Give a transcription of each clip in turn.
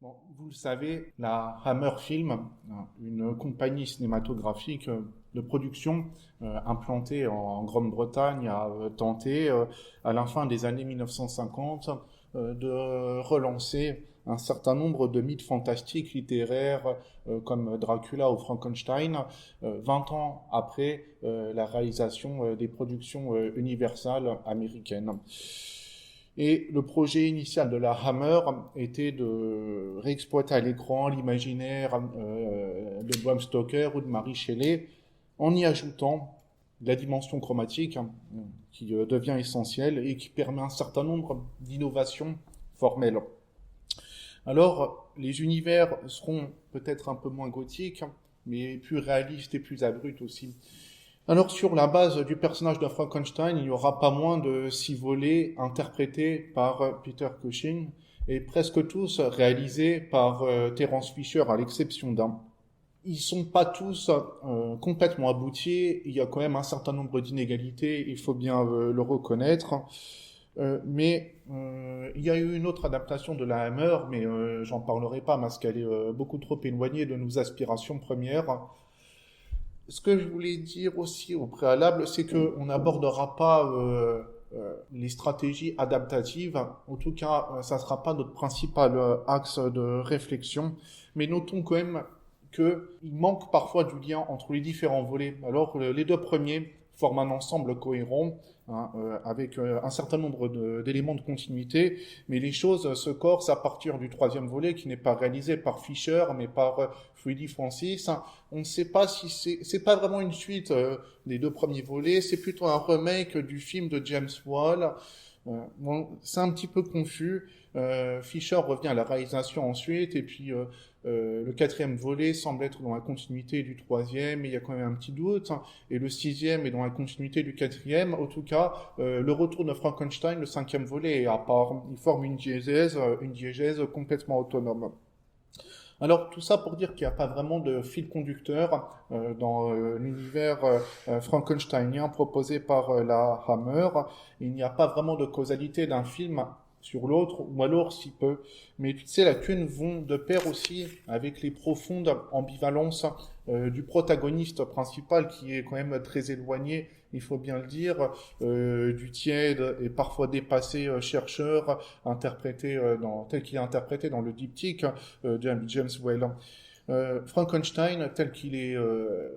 Bon, vous le savez, la Hammer Film, une compagnie cinématographique de production implantée en Grande-Bretagne, a tenté, à la fin des années 1950, de relancer un certain nombre de mythes fantastiques littéraires comme Dracula ou Frankenstein, 20 ans après la réalisation des productions universales américaines. Et le projet initial de la Hammer était de réexploiter à l'écran l'imaginaire de Bram Stoker ou de Mary Shelley en y ajoutant la dimension chromatique qui devient essentielle et qui permet un certain nombre d'innovations formelles. Alors, les univers seront peut-être un peu moins gothiques, mais plus réalistes et plus abrupts aussi. Alors, sur la base du personnage de Frankenstein, il n'y aura pas moins de 6 volets interprétés par Peter Cushing et presque tous réalisés par Terence Fisher, à l'exception d'un. Ils sont pas tous complètement aboutis. Il y a quand même un certain nombre d'inégalités, il faut bien le reconnaître. Mais il y a eu une autre adaptation de la Hammer, mais j'en parlerai pas parce qu'elle est beaucoup trop éloignée de nos aspirations premières. Ce que je voulais dire aussi au préalable, c'est qu'on n'abordera pas les stratégies adaptatives. En tout cas, ça ne sera pas notre principal axe de réflexion. Mais notons quand même qu'il manque parfois du lien entre les différents volets. Alors, les deux premiers forment un ensemble cohérent, avec un certain nombre d'éléments de continuité, mais les choses se corsent à partir du troisième volet qui n'est pas réalisé par Fisher, mais par Freddie Francis. On ne sait pas si c'est pas vraiment une suite des deux premiers volets, c'est plutôt un remake du film de James Whale. Bon, c'est un petit peu confus. Fisher revient à la réalisation ensuite, et puis le quatrième volet semble être dans la continuité du troisième, mais il y a quand même un petit doute. Et le sixième est dans la continuité du quatrième. En tout cas, le retour de Frankenstein, le cinquième volet, est à part. Il forme une diégèse complètement autonome. Alors tout ça pour dire qu'il n'y a pas vraiment de fil conducteur dans l'univers frankensteinien proposé par la Hammer. Il n'y a pas vraiment de causalité d'un film sur l'autre, ou alors si peu. Mais tu sais, la thune vont de pair aussi avec les profondes ambivalences du protagoniste principal qui est quand même très éloigné, il faut bien le dire, du tiède et parfois dépassé chercheur interprété tel qu'il est interprété dans le diptyque James Whale. Frankenstein, tel qu'il est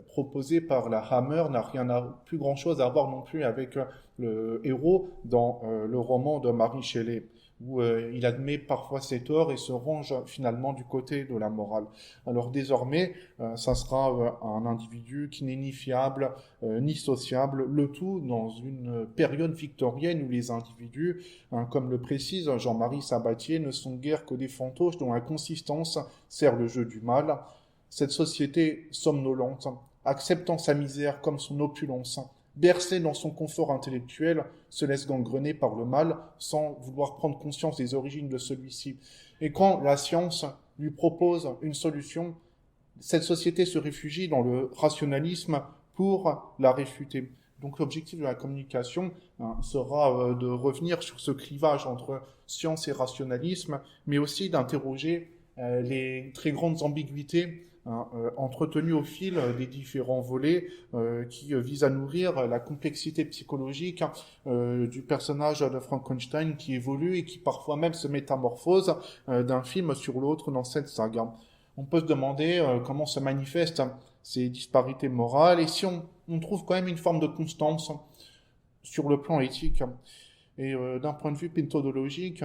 proposé par la Hammer, n'a plus grand-chose à voir non plus avec le héros dans le roman de Mary Shelley, où il admet parfois ses torts et se range finalement du côté de la morale. Alors désormais, ça sera un individu qui n'est ni fiable ni sociable, le tout dans une période victorienne où les individus, comme le précise Jean-Marie Sabatier, ne sont guère que des fantoches dont la consistance sert le jeu du mal. Cette société somnolente, acceptant sa misère comme son opulence, bercée dans son confort intellectuel, se laisse gangrener par le mal sans vouloir prendre conscience des origines de celui-ci. Et quand la science lui propose une solution, cette société se réfugie dans le rationalisme pour la réfuter. Donc l'objectif de la communication sera de revenir sur ce clivage entre science et rationalisme, mais aussi d'interroger les très grandes ambiguïtés entretenues au fil des différents volets qui visent à nourrir la complexité psychologique du personnage de Frankenstein qui évolue et qui parfois même se métamorphose d'un film sur l'autre dans cette saga. On peut se demander comment se manifestent ces disparités morales et si on trouve quand même une forme de constance sur le plan éthique. Et d'un point de vue méthodologique,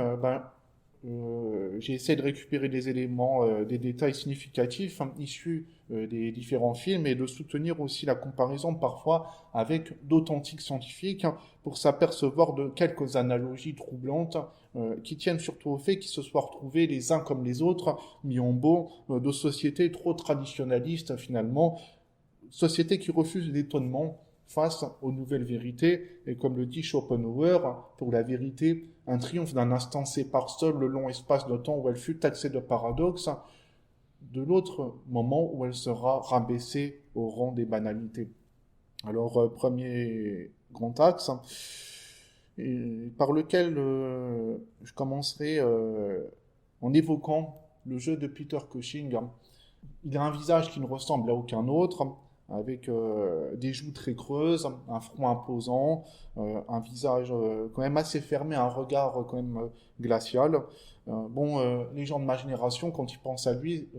j'ai essayé de récupérer des éléments, des détails significatifs issus des différents films et de soutenir aussi la comparaison parfois avec d'authentiques scientifiques pour s'apercevoir de quelques analogies troublantes qui tiennent surtout au fait qu'ils se soient retrouvés les uns comme les autres mis en beau de sociétés trop traditionnalistes finalement, sociétés qui refusent l'étonnement face aux nouvelles vérités, et comme le dit Schopenhauer, pour la vérité, un triomphe d'un instant sépare seul le long espace de temps où elle fut taxée de paradoxe, de l'autre moment où elle sera rabaissée au rang des banalités. Alors, premier grand axe, par lequel je commencerai en évoquant le jeu de Peter Cushing. Il a un visage qui ne ressemble à aucun autre, avec des joues très creuses, un front imposant, un visage quand même assez fermé, un regard quand même glacial. Les gens de ma génération, quand ils pensent à lui,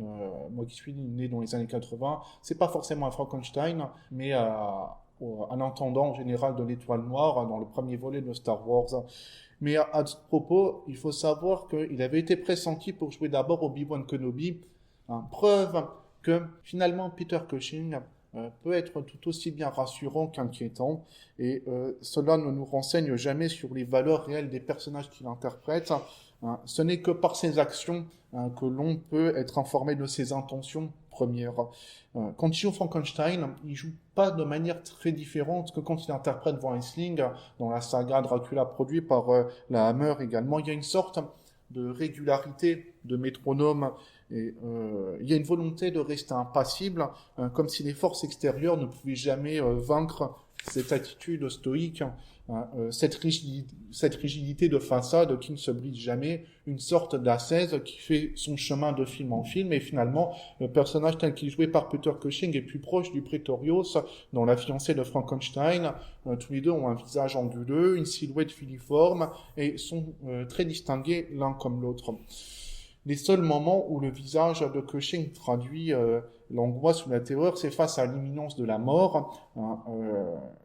moi qui suis né dans les années 80, c'est pas forcément un Frankenstein, mais un intendant général de l'Étoile Noire dans le premier volet de Star Wars. Mais à ce propos, il faut savoir qu'il avait été pressenti pour jouer d'abord Obi-Wan Kenobi, preuve que finalement Peter Cushing peut être tout aussi bien rassurant qu'inquiétant, et cela ne nous renseigne jamais sur les valeurs réelles des personnages qu'il interprète. Ce n'est que par ses actions que l'on peut être informé de ses intentions premières. Quand il joue Frankenstein, il joue pas de manière très différente que quand il interprète Von Helsing dans la saga Dracula produite par la Hammer également. Il y a une sorte de régularité, de métronome, et il y a une volonté de rester impassible, comme si les forces extérieures ne pouvaient jamais vaincre cette attitude stoïque, cette rigidité de façade qui ne se brise jamais, une sorte d'ascèse qui fait son chemin de film en film, et finalement, le personnage tel qu'il est joué par Peter Cushing est plus proche du Praetorios dans La fiancée de Frankenstein. Tous les deux ont un visage anguleux, une silhouette filiforme, et sont très distingués l'un comme l'autre. Les seuls moments où le visage de Cushing traduit l'angoisse ou la terreur, c'est face à l'imminence de la mort,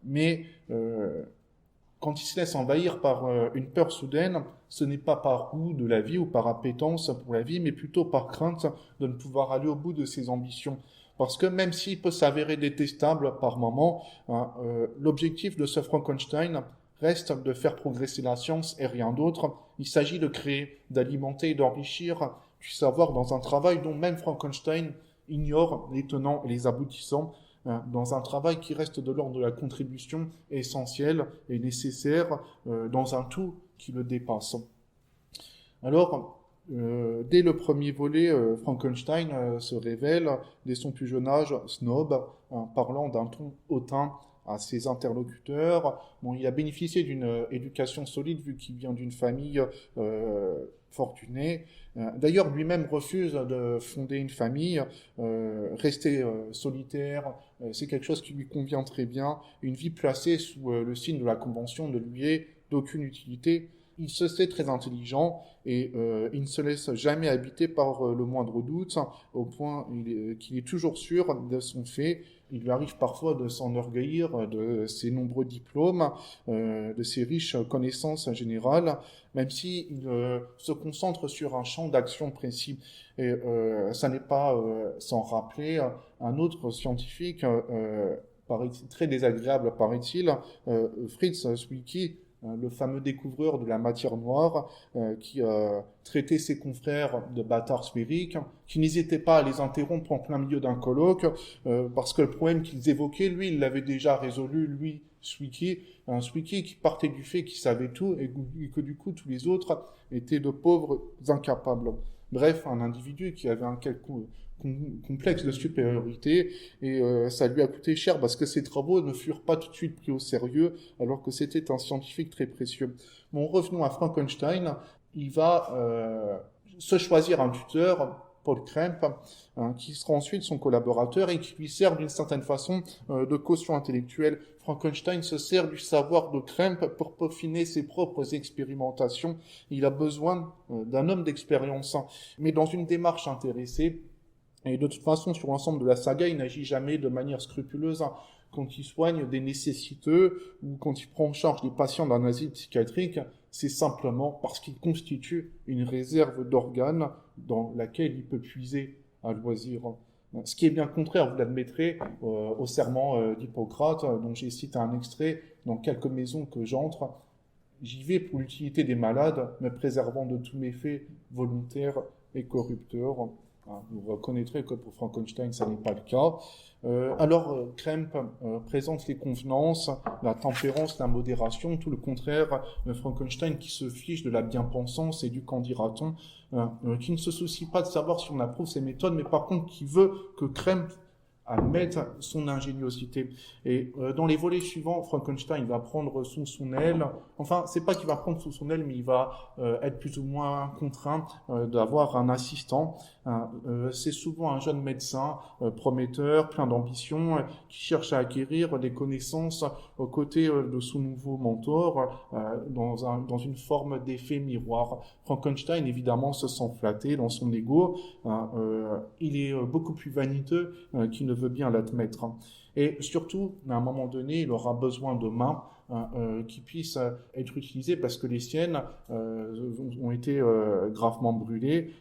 mais quand il se laisse envahir par une peur soudaine, ce n'est pas par goût de la vie ou par appétence pour la vie, mais plutôt par crainte de ne pouvoir aller au bout de ses ambitions. Parce que même s'il peut s'avérer détestable par moments, l'objectif de ce Frankenstein reste de faire progresser la science et rien d'autre. Il s'agit de créer, d'alimenter et d'enrichir du savoir dans un travail dont même Frankenstein ignore les tenants et les aboutissants, dans un travail qui reste de l'ordre de la contribution essentielle et nécessaire dans un tout qui le dépasse. Alors, dès le premier volet, Frankenstein se révèle, dès son plus jeune âge, snob, parlant d'un ton hautain à ses interlocuteurs. Il a bénéficié d'une éducation solide vu qu'il vient d'une famille fortunée. D'ailleurs, lui-même refuse de fonder une famille, rester solitaire, c'est quelque chose qui lui convient très bien. Une vie placée sous le signe de la convention ne lui est d'aucune utilité. Il se sait très intelligent et il ne se laisse jamais habiter par le moindre doute, au point qu'il est toujours sûr de son fait. Il lui arrive parfois de s'enorgueillir de ses nombreux diplômes, de ses riches connaissances générales, même s'il se concentre sur un champ d'action précis. Et ça n'est pas sans rappeler un autre scientifique, très désagréable paraît-il, Fritz Zwicky, le fameux découvreur de la matière noire, qui traitait ses confrères de bâtards sphériques, qui n'hésitait pas à les interrompre en plein milieu d'un colloque, parce que le problème qu'ils évoquaient, lui, il l'avait déjà résolu, lui, Zwicky, un Zwicky qui partait du fait qu'il savait tout, et que du coup, tous les autres étaient de pauvres incapables. Bref, un individu qui avait un quelconque complexe de supériorité, et ça lui a coûté cher parce que ses travaux ne furent pas tout de suite pris au sérieux alors que c'était un scientifique très précieux. Bon, revenons à Frankenstein. Il va se choisir un tuteur, Paul Kremp, qui sera ensuite son collaborateur et qui lui sert d'une certaine façon de caution intellectuelle. Frankenstein se sert du savoir de Kremp pour peaufiner ses propres expérimentations. Il a besoin d'un homme d'expérience, mais dans une démarche intéressée. Et de toute façon, sur l'ensemble de la saga, il n'agit jamais de manière scrupuleuse quand il soigne des nécessiteux ou quand il prend en charge des patients d'un asile psychiatrique. C'est simplement parce qu'il constitue une réserve d'organes dans laquelle il peut puiser à loisir. Ce qui est bien contraire, vous l'admettrez, au serment d'Hippocrate, dont j'ai cité un extrait dans quelques maisons que j'entre. J'y vais pour l'utilité des malades, me préservant de tous méfaits volontaires et corrupteurs. Vous reconnaîtrez que pour Frankenstein, ça n'est pas le cas. Kremp présente les convenances, la tempérance, la modération, tout le contraire de Frankenstein qui se fiche de la bien-pensance et du qu'en dira-t-on, qui ne se soucie pas de savoir si on approuve ses méthodes, mais par contre qui veut que Kremp admettre son ingéniosité. Et dans les volets suivants, Frankenstein va prendre sous son aile, enfin, c'est pas qu'il va prendre sous son aile, mais il va être plus ou moins contraint d'avoir un assistant. C'est souvent un jeune médecin prometteur, plein d'ambition, qui cherche à acquérir des connaissances aux côtés de son nouveau mentor dans une forme d'effet miroir. Frankenstein, évidemment, se sent flatté dans son ego. Il est beaucoup plus vaniteux qu'il ne veut bien l'admettre. Et surtout, à un moment donné, il aura besoin de mains qui puissent être utilisées parce que les siennes ont été gravement brûlées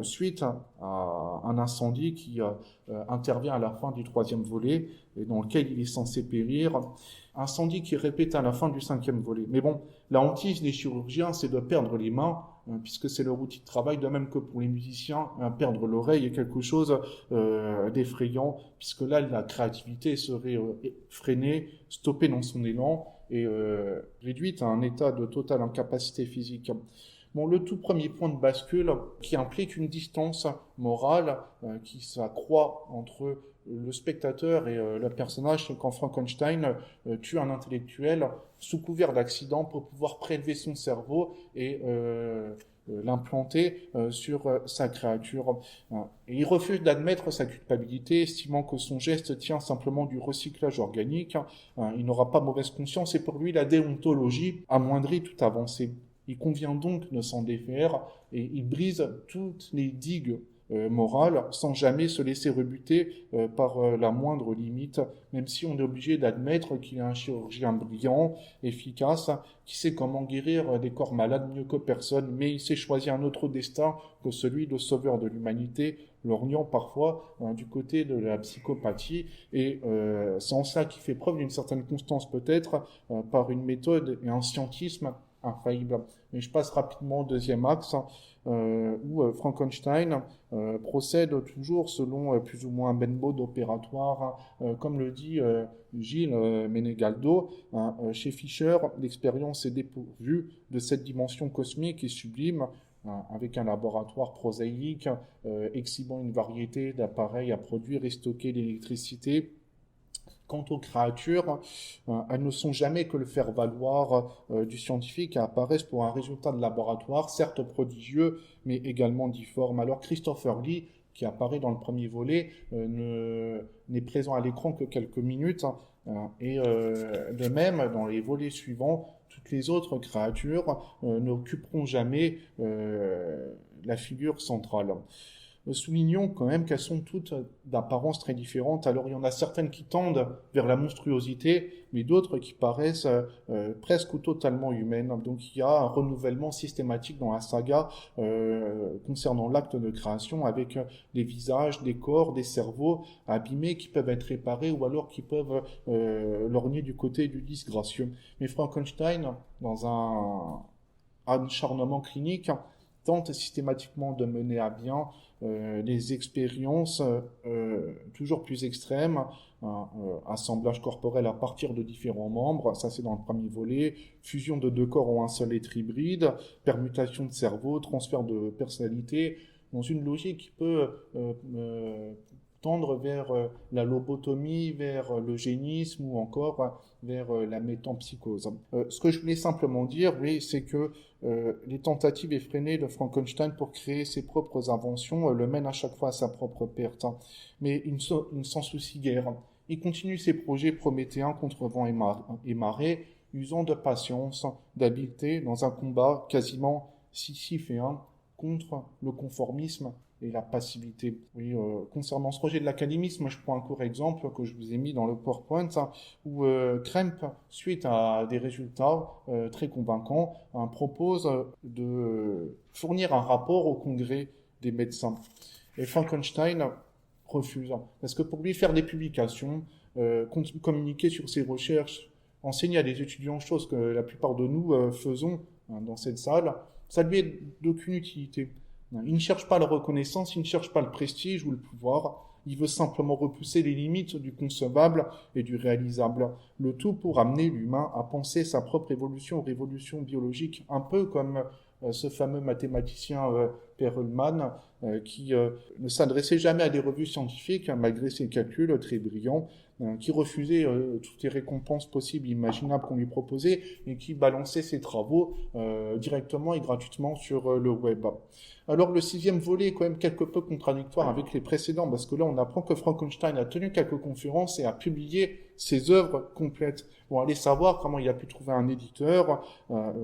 suite à un incendie qui intervient à la fin du troisième volet et dans lequel il est censé périr. Incendie qui répète à la fin du cinquième volet. Mais bon, la hantise des chirurgiens, c'est de perdre les mains, puisque c'est leur outil de travail, de même que pour les musiciens, perdre l'oreille est quelque chose d'effrayant, puisque là, la créativité serait freinée, stoppée dans son élan, et réduite à un état de totale incapacité physique. Bon, le tout premier point de bascule qui implique une distance morale qui s'accroît entre le spectateur et le personnage quand Frankenstein tue un intellectuel sous couvert d'accident pour pouvoir prélever son cerveau et l'implanter sur sa créature. Et il refuse d'admettre sa culpabilité, estimant que son geste tient simplement du recyclage organique. Il n'aura pas mauvaise conscience et pour lui la déontologie amoindrit toute avancée. Il convient donc de s'en défaire et il brise toutes les digues morales sans jamais se laisser rebuter par la moindre limite, même si on est obligé d'admettre qu'il est un chirurgien brillant, efficace, qui sait comment guérir des corps malades mieux que personne, mais il s'est choisi un autre destin que celui de sauveur de l'humanité, lorgnant parfois du côté de la psychopathie, et c'est en ça qu'il fait preuve d'une certaine constance peut-être, par une méthode et un scientisme infaillible. Mais je passe rapidement au deuxième axe, où Frankenstein procède toujours selon plus ou moins un ben mode opératoire, comme le dit Gilles Menegaldo. Chez Fischer, l'expérience est dépourvue de cette dimension cosmique et sublime, avec un laboratoire prosaïque exhibant une variété d'appareils à produire et stocker l'électricité. Quant aux créatures, elles ne sont jamais que le faire-valoir du scientifique et apparaissent pour un résultat de laboratoire, certes prodigieux, mais également difforme. Alors Christopher Lee, qui apparaît dans le premier volet, n'est présent à l'écran que quelques minutes, et de même, dans les volets suivants, toutes les autres créatures n'occuperont jamais la figure centrale. Soulignons quand même qu'elles sont toutes d'apparence très différentes. Alors il y en a certaines qui tendent vers la monstruosité, mais d'autres qui paraissent presque ou totalement humaines. Donc il y a un renouvellement systématique dans la saga concernant l'acte de création avec des visages, des corps, des cerveaux abîmés qui peuvent être réparés ou alors qui peuvent lorgner du côté du disgracieux. Mais Frankenstein, dans un acharnement clinique, tente systématiquement de mener à bien des expériences toujours plus extrêmes, assemblage corporel à partir de différents membres, ça c'est dans le premier volet, fusion de deux corps en un seul être hybride, permutation de cerveau, transfert de personnalité, dans une logique qui peut tendre vers la lobotomie, vers l'eugénisme ou encore vers la métempsychose. Ce que je voulais simplement dire, oui, c'est que les tentatives effrénées de Frankenstein pour créer ses propres inventions le mènent à chaque fois à sa propre perte. Mais il ne s'en soucie guère. Il continue ses projets prométhéens contre vent et marée, usant de patience, d'habileté dans un combat quasiment sisyphéen contre le conformisme et la passivité. Oui, concernant ce projet de l'académisme, je prends un court exemple que je vous ai mis dans le PowerPoint, où Kremp, suite à des résultats très convaincants, propose de fournir un rapport au congrès des médecins. Et Frankenstein refuse, parce que pour lui faire des publications, communiquer sur ses recherches, enseigner à des étudiants, chose que la plupart de nous faisons dans cette salle, ça lui est d'aucune utilité. Il ne cherche pas la reconnaissance, il ne cherche pas le prestige ou le pouvoir, il veut simplement repousser les limites du concevable et du réalisable, le tout pour amener l'humain à penser sa propre évolution ou révolution biologique, un peu comme ce fameux mathématicien Perelman qui ne s'adressait jamais à des revues scientifiques, hein, malgré ses calculs très brillants, qui refusait toutes les récompenses possibles et imaginables qu'on lui proposait, et qui balançait ses travaux directement et gratuitement sur le web. Alors le sixième volet est quand même quelque peu contradictoire avec les précédents, parce que là on apprend que Frankenstein a tenu quelques conférences et a publié ses œuvres complètes. Bon, allez savoir comment il a pu trouver un éditeur,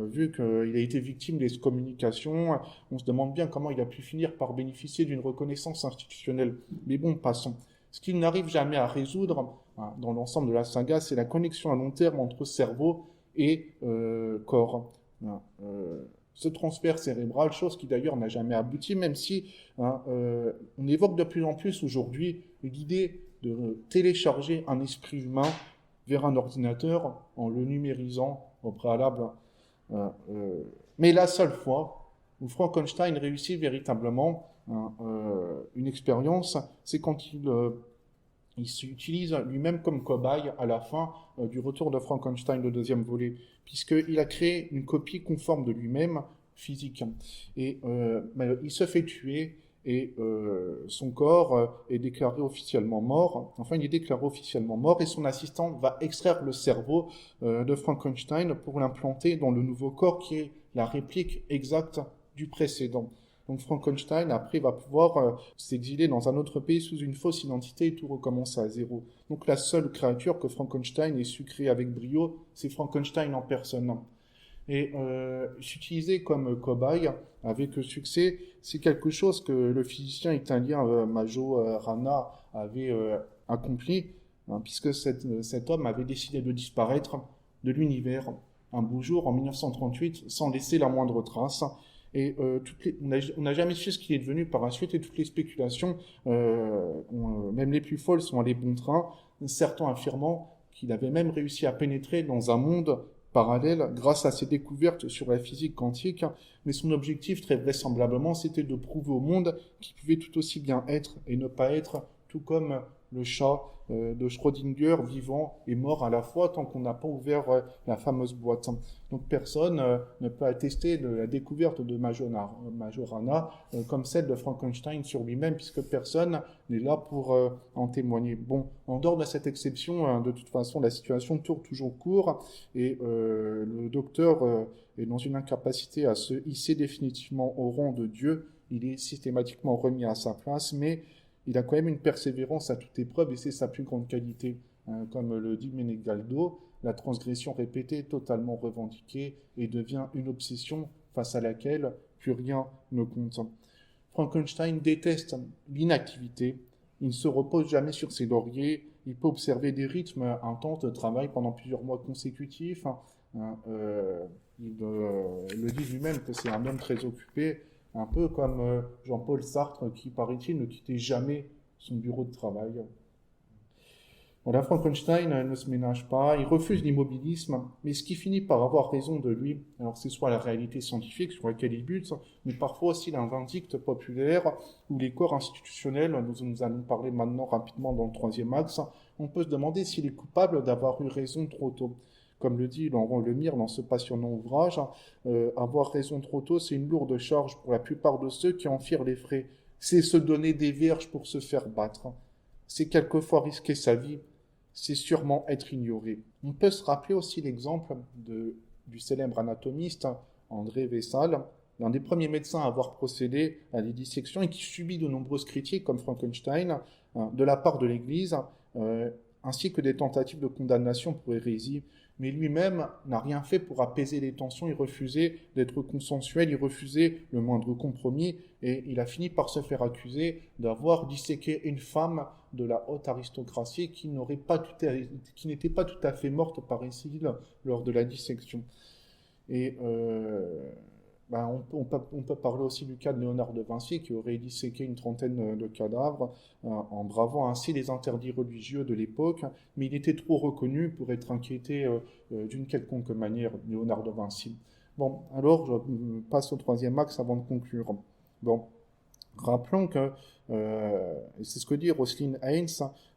vu qu'il a été victime des communications. On se demande bien comment il a pu finir par bénéficier d'une reconnaissance institutionnelle. Mais bon, passons. Ce qu'il n'arrive jamais à résoudre, dans l'ensemble de la saga, c'est la connexion à long terme entre cerveau et corps. Ce transfert cérébral, chose qui d'ailleurs n'a jamais abouti, même si on évoque de plus en plus aujourd'hui l'idée de télécharger un esprit humain vers un ordinateur en le numérisant au préalable. Mais la seule fois où Frankenstein réussit véritablement une expérience, c'est quand il s'utilise lui-même comme cobaye à la fin du retour de Frankenstein, le deuxième volet, puisqu'il a créé une copie conforme de lui-même, physique. Et il se fait tuer et son corps est déclaré officiellement mort. Enfin, il est déclaré officiellement mort et son assistant va extraire le cerveau de Frankenstein pour l'implanter dans le nouveau corps qui est la réplique exacte du précédent. Donc Frankenstein, après, va pouvoir s'exiler dans un autre pays sous une fausse identité et tout recommencer à zéro. Donc la seule créature que Frankenstein ait su créer avec brio, c'est Frankenstein en personne. Et s'utiliser comme cobaye avec succès, c'est quelque chose que le physicien italien Majorana avait accompli, puisque cet homme avait décidé de disparaître de l'univers un beau jour en 1938 sans laisser la moindre trace. Et on n'a jamais su ce qu'il est devenu par la suite, et toutes les spéculations, même les plus folles, sont allées bon train, certains affirmant qu'il avait même réussi à pénétrer dans un monde parallèle grâce à ses découvertes sur la physique quantique, mais son objectif très vraisemblablement c'était de prouver au monde qu'il pouvait tout aussi bien être et ne pas être, tout comme le chat de Schrödinger, vivant et mort à la fois tant qu'on n'a pas ouvert la fameuse boîte. Donc personne ne peut attester de la découverte de Majorana comme celle de Frankenstein sur lui-même, puisque personne n'est là pour en témoigner. Bon, en dehors de cette exception, de toute façon, la situation tourne toujours court et le docteur est dans une incapacité à se hisser définitivement au rang de Dieu. Il est systématiquement remis à sa place, mais il a quand même une persévérance à toute épreuve et c'est sa plus grande qualité. Comme le dit Menegaldo, la transgression répétée, totalement revendiquée, et devient une obsession face à laquelle plus rien ne compte. Frankenstein déteste l'inactivité, il ne se repose jamais sur ses lauriers, il peut observer des rythmes intenses de travail pendant plusieurs mois consécutifs. Il le dit lui-même que c'est un homme très occupé, un peu comme Jean-Paul Sartre qui, paraît-il, ne quittait jamais son bureau de travail. Voilà, Frankenstein ne se ménage pas, il refuse l'immobilisme, mais ce qui finit par avoir raison de lui, alors c'est soit la réalité scientifique sur laquelle il bute, mais parfois aussi la vindicte populaire, ou les corps institutionnels, nous allons parler maintenant rapidement dans le troisième axe, on peut se demander s'il est coupable d'avoir eu raison trop tôt. Comme le dit Laurent Lemire dans ce passionnant ouvrage, avoir raison trop tôt, c'est une lourde charge pour la plupart de ceux qui en firent les frais. C'est se donner des verges pour se faire battre. C'est quelquefois risquer sa vie. C'est sûrement être ignoré. On peut se rappeler aussi l'exemple du célèbre anatomiste André Vessal, l'un des premiers médecins à avoir procédé à des dissections et qui subit de nombreuses critiques, comme Frankenstein, de la part de l'Église, ainsi que des tentatives de condamnation pour hérésie. Mais lui-même n'a rien fait pour apaiser les tensions, il refusait d'être consensuel, il refusait le moindre compromis, et il a fini par se faire accuser d'avoir disséqué une femme de la haute aristocratie qui n'était pas tout à fait morte, paraît-il, lors de la dissection. Et on peut parler aussi du cas de Léonard de Vinci qui aurait disséqué une trentaine de cadavres en bravant ainsi les interdits religieux de l'époque, mais il était trop reconnu pour être inquiété d'une quelconque manière, Léonard de Vinci. Bon, alors je passe au troisième axe avant de conclure. Bon, rappelons que, c'est ce que dit Roselyne Haynes,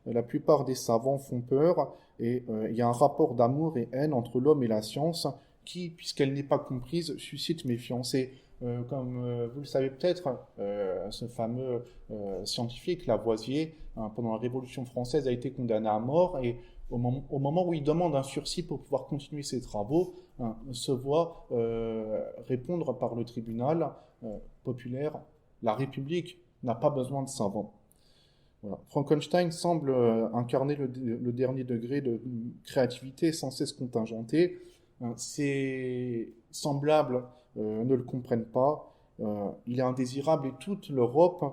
la plupart des savants font peur et il y a un rapport d'amour et haine entre l'homme et la science qui, puisqu'elle n'est pas comprise, suscite méfiance. Et Comme vous le savez peut-être, ce fameux scientifique Lavoisier, pendant la Révolution française, a été condamné à mort et au moment où il demande un sursis pour pouvoir continuer ses travaux, se voit répondre par le tribunal populaire, la République n'a pas besoin de savants. Voilà. Frankenstein semble incarner le dernier degré de créativité sans cesse contingentée. Ses semblables ne le comprennent pas. Il est indésirable et toute l'Europe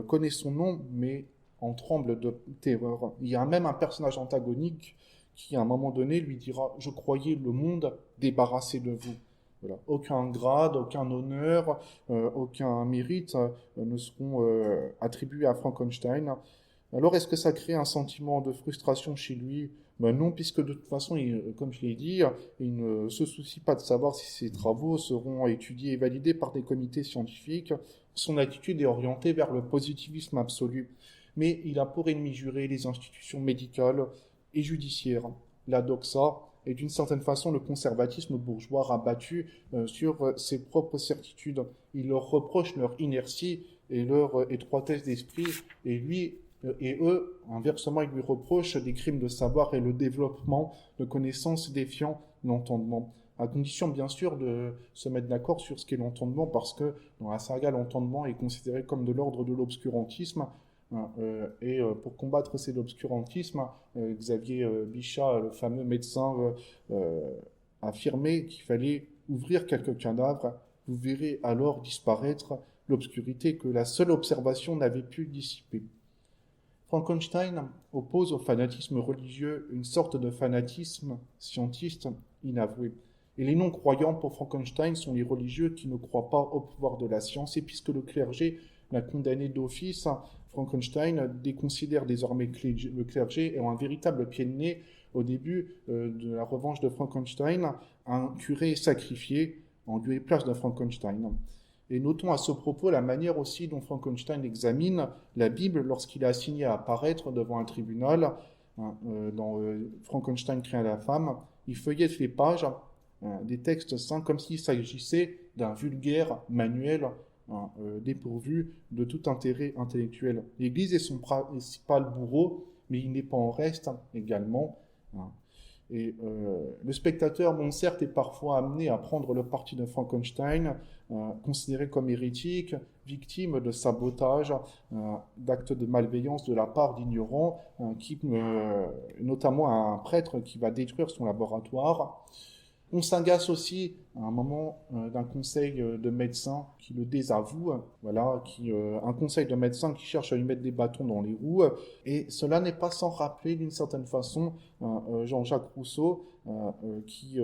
connaît son nom, mais en tremble de terreur. Il y a même un personnage antagonique qui, à un moment donné, lui dira: Je croyais le monde débarrassé de vous. Voilà. Aucun grade, aucun honneur, aucun mérite ne seront attribués à Frankenstein. Alors, est-ce que ça crée un sentiment de frustration chez lui? Ben non, puisque de toute façon, comme je l'ai dit, il ne se soucie pas de savoir si ses travaux seront étudiés et validés par des comités scientifiques. Son attitude est orientée vers le positivisme absolu. Mais il a pour ennemi juré les institutions médicales et judiciaires, la doxa, et d'une certaine façon le conservatisme bourgeois rabattu sur ses propres certitudes. Il leur reproche leur inertie et leur étroitesse d'esprit, et lui et eux, inversement, ils lui reprochent des crimes de savoir et le développement de connaissances défiant l'entendement. À condition, bien sûr, de se mettre d'accord sur ce qu'est l'entendement, parce que dans la saga, l'entendement est considéré comme de l'ordre de l'obscurantisme. Pour combattre cet obscurantisme, Xavier Bichat, le fameux médecin, affirmait qu'il fallait ouvrir quelques cadavres. Vous verrez alors disparaître l'obscurité que la seule observation n'avait pu dissiper. Frankenstein oppose au fanatisme religieux une sorte de fanatisme scientiste inavoué. Et les non-croyants pour Frankenstein sont les religieux qui ne croient pas au pouvoir de la science. Et puisque le clergé l'a condamné d'office, Frankenstein déconsidère désormais le clergé et a un véritable pied de nez au début de la revanche de Frankenstein. Un curé est sacrifié en lieu et place de Frankenstein. Et notons à ce propos la manière aussi dont Frankenstein examine la Bible lorsqu'il est assigné à apparaître devant un tribunal. Dans Frankenstein crée la femme, il feuillette les pages des textes saints comme s'il s'agissait d'un vulgaire manuel dépourvu de tout intérêt intellectuel. L'Église est son principal bourreau, mais il n'est pas en reste également. Et le spectateur, bon, certes, est parfois amené à prendre le parti de Frankenstein, considéré comme hérétique, victime de sabotage, d'actes de malveillance de la part d'ignorants, notamment un prêtre qui va détruire son laboratoire. On s'agace aussi à un moment d'un conseil de médecins qui le désavoue, voilà, un conseil de médecins qui cherche à lui mettre des bâtons dans les roues, et cela n'est pas sans rappeler d'une certaine façon Jean-Jacques Rousseau, qui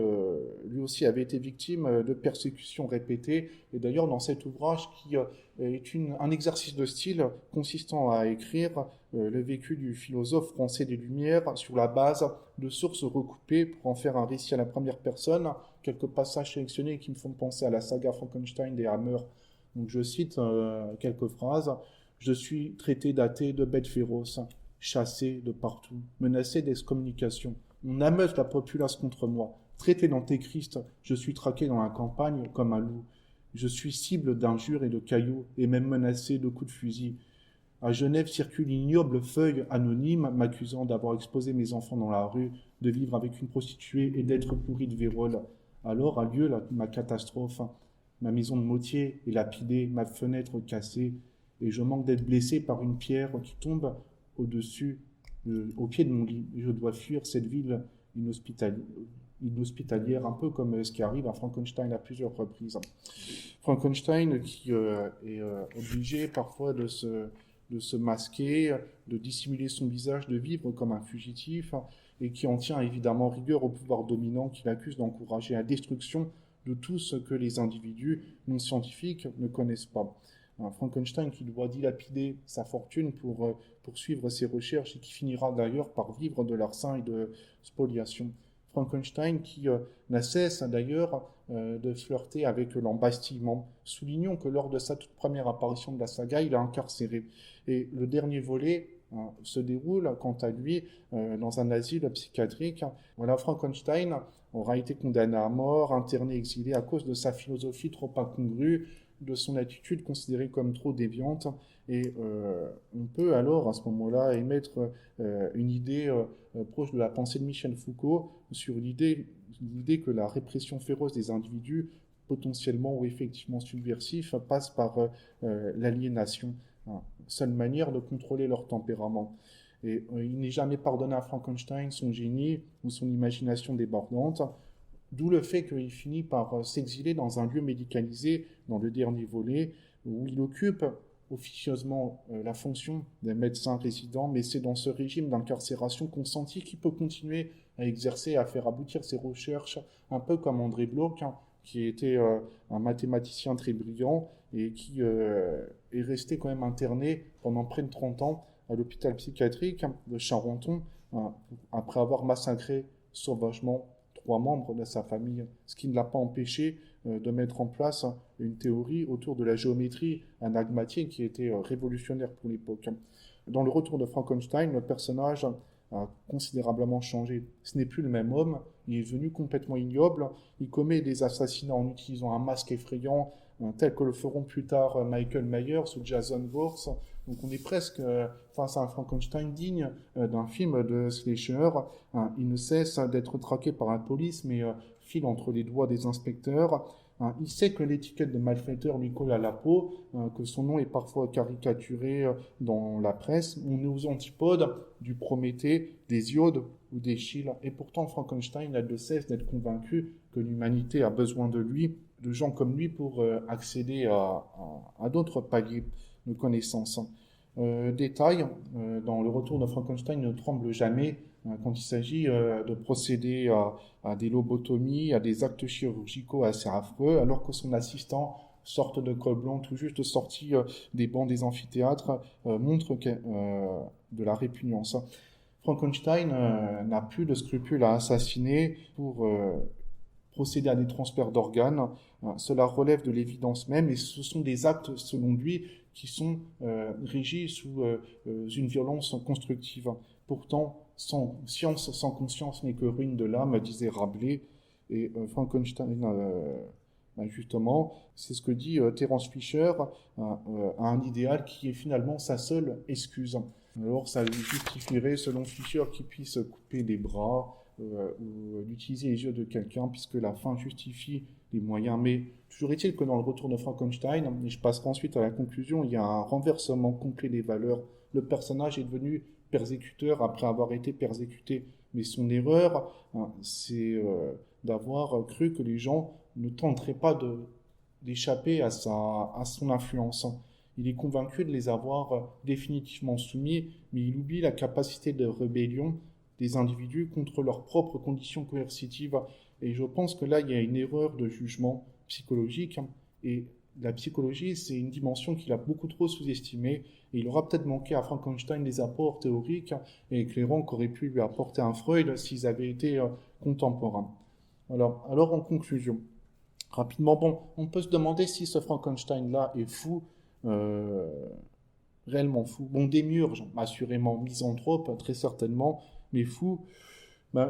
lui aussi avait été victime de persécutions répétées, et d'ailleurs dans cet ouvrage qui est un exercice de style consistant à écrire le vécu du philosophe français des Lumières sur la base de sources recoupées pour en faire un récit à la première personne, quelques passages sélectionnés qui me font penser à la saga Frankenstein des Hammer. Donc je cite quelques phrases. Je suis traité d'athée, de bête féroce, chassé de partout, menacé d'excommunication. On ameute la populace contre moi. Traité d'antéchrist, je suis traqué dans la campagne comme un loup. Je suis cible d'injures et de cailloux, et même menacé de coups de fusil. À Genève circule une ignoble feuille anonyme m'accusant d'avoir exposé mes enfants dans la rue, de vivre avec une prostituée et d'être pourri de vérole. Alors a lieu ma catastrophe. Ma maison de motier est lapidée, ma fenêtre cassée, et je manque d'être blessé par une pierre qui tombe au pied de mon lit. Je dois fuir cette ville inhospitalière, un peu comme ce qui arrive à Frankenstein à plusieurs reprises. Frankenstein qui est obligé parfois de se masquer, de dissimuler son visage, de vivre comme un fugitif, et qui en tient évidemment rigueur au pouvoir dominant qui l'accuse d'encourager la destruction de tout ce que les individus non scientifiques ne connaissent pas. Frankenstein qui doit dilapider sa fortune pour poursuivre ses recherches et qui finira d'ailleurs par vivre de larcin et de spoliation. Frankenstein qui n'a cesse d'ailleurs de flirter avec l'embastillement. Soulignons que lors de sa toute première apparition de la saga, il est incarcéré. Et le dernier volet se déroule, quant à lui, dans un asile psychiatrique. Voilà, Frankenstein aura été condamné à mort, interné, exilé à cause de sa philosophie trop incongrue, de son attitude considérée comme trop déviante. Et on peut alors, à ce moment-là, émettre une idée proche de la pensée de Michel Foucault sur l'idée que la répression féroce des individus, potentiellement ou effectivement subversifs, passe par l'aliénation, hein, seule manière de contrôler leur tempérament. Et il n'est jamais pardonné à Frankenstein son génie ou son imagination débordante, d'où le fait qu'il finit par s'exiler dans un lieu médicalisé, dans le dernier volet, où il occupe officieusement la fonction d'un médecin résident, mais c'est dans ce régime d'incarcération consentie qu'il peut continuer à exercer, à faire aboutir ses recherches, un peu comme André Bloch, hein, qui était un mathématicien très brillant et qui est resté quand même interné pendant près de 30 ans à l'hôpital psychiatrique de Charenton, après avoir massacré sauvagement 3 membres de sa famille, ce qui ne l'a pas empêché de mettre en place une théorie autour de la géométrie anagmatique qui était révolutionnaire pour l'époque. Dans le retour de Frankenstein, le personnage a considérablement changé. Ce n'est plus le même homme, il est devenu complètement ignoble, il commet des assassinats en utilisant un masque effrayant, tel que le feront plus tard Michael Myers ou Jason Voorhees. Donc on est presque face à un Frankenstein digne d'un film de slasher. Il ne cesse d'être traqué par la police, mais file entre les doigts des inspecteurs. Il sait que l'étiquette de malfaiteur lui colle à la peau, que son nom est parfois caricaturé dans la presse. On est aux antipodes du Prométhée, des Iodes ou des Schill. Et pourtant, Frankenstein n'a de cesse d'être convaincu que l'humanité a besoin de lui, de gens comme lui, pour accéder à d'autres paliers de connaissances. Détail, dans le retour de Frankenstein, il ne tremble jamais quand il s'agit de procéder à des lobotomies, à des actes chirurgicaux assez affreux, alors que son assistant, sorte de col blanc tout juste sorti des bancs des amphithéâtres, montre de la répugnance. Frankenstein n'a plus de scrupules à assassiner pour procéder à des transferts d'organes. Cela relève de l'évidence même et ce sont des actes, selon lui, qui sont régis sous une violence constructive. Pourtant, science sans conscience n'est que ruine de l'âme, disait Rabelais. Et Frankenstein, justement, c'est ce que dit Terence Fisher, a un idéal qui est finalement sa seule excuse. Alors, ça lui justifierait, selon Fisher, qu'il puisse couper des bras ou d'utiliser les yeux de quelqu'un, puisque la fin justifie les moyens. Mais toujours est-il que dans le retour de Frankenstein, et je passerai ensuite à la conclusion, il y a un renversement complet des valeurs. Le personnage est devenu persécuteur après avoir été persécuté. Mais son erreur, c'est d'avoir cru que les gens ne tenteraient pas d'échapper à son influence. Il est convaincu de les avoir définitivement soumis, mais il oublie la capacité de rébellion des individus contre leurs propres conditions coercitives. Et je pense que là, il y a une erreur de jugement psychologique. Et la psychologie, c'est une dimension qu'il a beaucoup trop sous-estimée. Et il aura peut-être manqué à Frankenstein des apports théoriques et éclairants qu'aurait pu lui apporter un Freud s'ils avaient été contemporains. Alors, en conclusion, rapidement, bon, on peut se demander si ce Frankenstein-là est fou, réellement fou. Bon, démiurge, assurément misanthrope, très certainement, mais fou.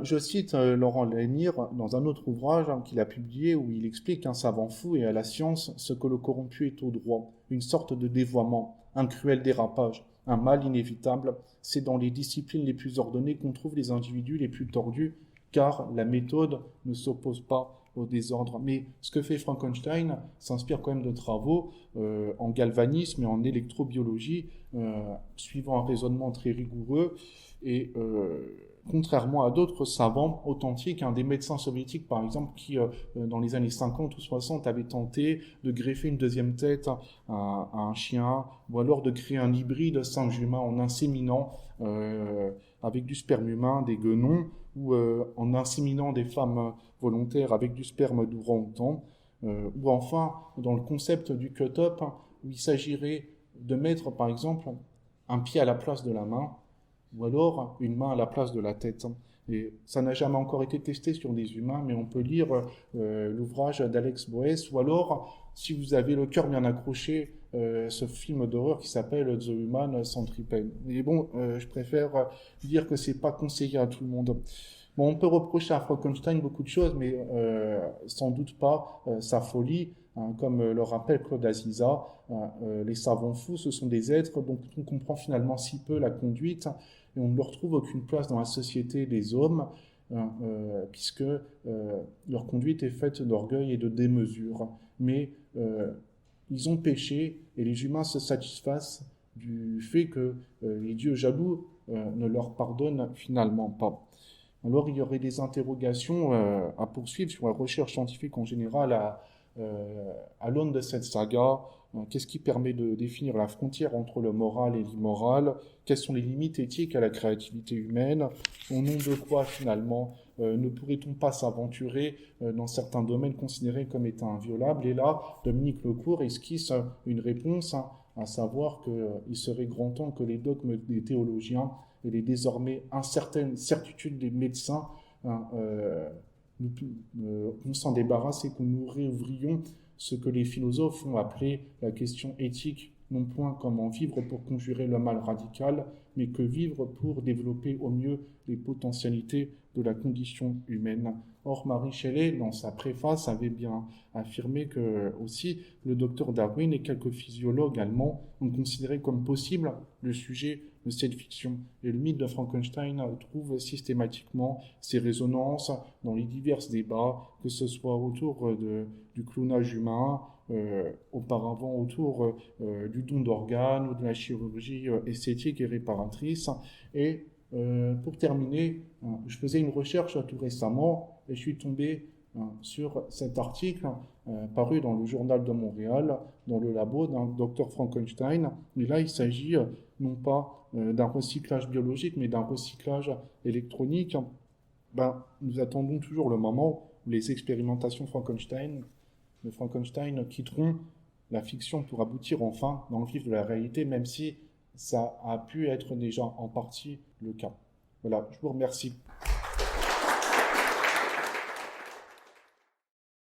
Je cite Laurent Lénire dans un autre ouvrage qu'il a publié où il explique qu'un savant fou est à la science ce que le corrompu est au droit, une sorte de dévoiement, un cruel dérapage, un mal inévitable. C'est dans les disciplines les plus ordonnées qu'on trouve les individus les plus tordus, car la méthode ne s'oppose pas au désordre. Mais ce que fait Frankenstein s'inspire quand même de travaux en galvanisme et en électrobiologie, suivant un raisonnement très rigoureux et contrairement à d'autres savants authentiques, des médecins soviétiques par exemple qui dans les années 50 ou 60 avaient tenté de greffer une deuxième tête à un chien ou alors de créer un hybride singe humain en inséminant avec du sperme humain des guenons ou en inséminant des femmes volontaires avec du sperme d'orang-outan ou enfin dans le concept du cut-up où il s'agirait de mettre par exemple un pied à la place de la main ou alors une main à la place de la tête. Et ça n'a jamais encore été testé sur des humains, mais on peut lire l'ouvrage d'Alex Boès, ou alors, si vous avez le cœur bien accroché, ce film d'horreur qui s'appelle The Human Centipede. Mais bon, je préfère dire que c'est pas conseillé à tout le monde. Bon, on peut reprocher à Frankenstein beaucoup de choses, mais sans doute pas sa folie. Hein, comme le rappelle Claude Aziza, les savants fous, ce sont des êtres dont on comprend finalement si peu la conduite, hein, et on ne leur trouve aucune place dans la société des hommes, hein, puisque leur conduite est faite d'orgueil et de démesure. Mais ils ont péché et les humains se satisfassent du fait que les dieux jaloux ne leur pardonnent finalement pas. Alors, il y aurait des interrogations à poursuivre sur la recherche scientifique en général à l'aune de cette saga. Qu'est-ce qui permet de définir la frontière entre le moral et l'immoral? Quelles sont les limites éthiques à la créativité humaine? Au nom de quoi, finalement, ne pourrait-on pas s'aventurer dans certains domaines considérés comme étant inviolables? Et là, Dominique Lecourt esquisse une réponse, hein, à savoir qu'il serait grand temps que les dogmes des théologiens et les désormais incertaines certitudes des médecins, hein, qu'on s'en débarrasse et que nous réouvrions ce que les philosophes ont appelé la question éthique, non point comment vivre pour conjurer le mal radical, mais que vivre pour développer au mieux les potentialités de la condition humaine. Or, Marie Shelley, dans sa préface, avait bien affirmé que aussi le docteur Darwin et quelques physiologues allemands ont considéré comme possible le sujet de cette fiction. Et le mythe de Frankenstein trouve systématiquement ses résonances dans les divers débats, que ce soit autour du clonage humain, auparavant autour du don d'organes ou de la chirurgie esthétique et réparatrice. Et pour terminer, je faisais une recherche tout récemment et je suis tombé sur cet article paru dans le journal de Montréal, dans le labo d'un docteur Frankenstein. Et là, il s'agit non pas d'un recyclage biologique, mais d'un recyclage électronique. Ben, nous attendons toujours le moment où les expérimentations de Frankenstein quitteront la fiction pour aboutir enfin dans le vif de la réalité, même si ça a pu être déjà en partie le cas. Voilà, je vous remercie.